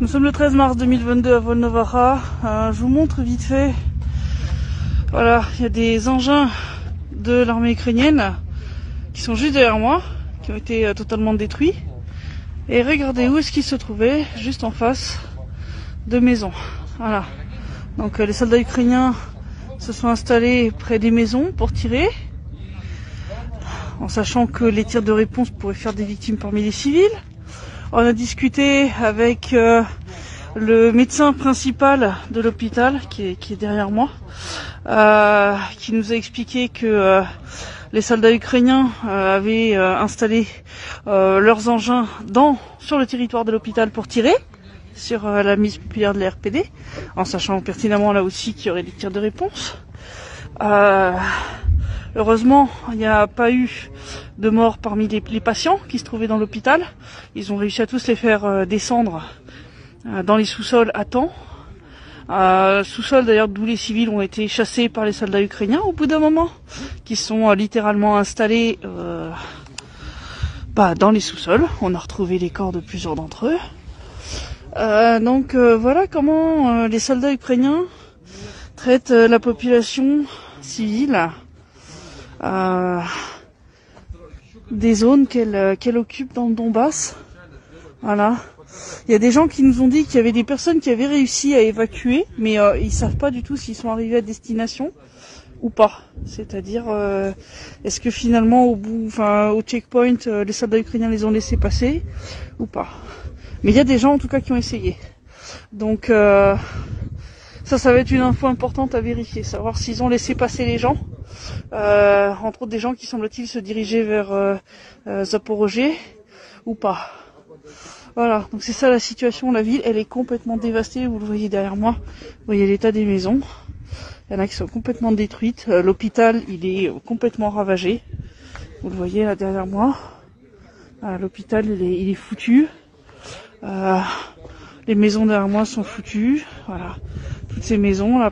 Nous sommes le 13 mars 2022 à Volnovara. Je vous montre vite fait. Voilà, il y a des engins de l'armée ukrainienne qui sont juste derrière moi, qui ont été totalement détruits. Et regardez où est-ce qu'ils se trouvaient, juste en face de maisons. Voilà. Donc les soldats ukrainiens se sont installés près des maisons pour tirer, en sachant que les tirs de réponse pourraient faire des victimes parmi les civils. On a discuté avec le médecin principal de l'hôpital qui est derrière moi, qui nous a expliqué que les soldats ukrainiens avaient installé leurs engins sur le territoire de l'hôpital pour tirer sur la mise populaire de la RPD, en sachant pertinemment là aussi qu'il y aurait des tirs de réponse. Heureusement, il n'y a pas eu de mort parmi les patients qui se trouvaient dans l'hôpital. Ils ont réussi à tous les faire descendre dans les sous-sols à temps. Sous-sols d'ailleurs d'où les civils ont été chassés par les soldats ukrainiens au bout d'un moment, qui sont littéralement installés dans les sous-sols. On a retrouvé les corps de plusieurs d'entre eux. Donc voilà comment les soldats ukrainiens traitent la population civile des zones qu'elle occupe dans le Donbass. Voilà. Il y a des gens qui nous ont dit qu'il y avait des personnes qui avaient réussi à évacuer, mais ils savent pas du tout s'ils sont arrivés à destination ou pas. C'est-à-dire, est-ce que finalement au checkpoint, les soldats ukrainiens les ont laissés passer ou pas. Mais il y a des gens en tout cas qui ont essayé. Donc ça va être une info importante à vérifier, savoir s'ils ont laissé passer les gens. Entre autres des gens qui semble-t-il se diriger vers Zaporozhye ou pas. Voilà, donc c'est ça la situation, la ville elle est complètement dévastée, vous le voyez derrière moi, vous voyez l'état des maisons, il y en a qui sont complètement détruites, l'hôpital il est complètement ravagé, vous le voyez là derrière moi, l'hôpital il est foutu, les maisons derrière moi sont foutues, voilà, toutes ces maisons là.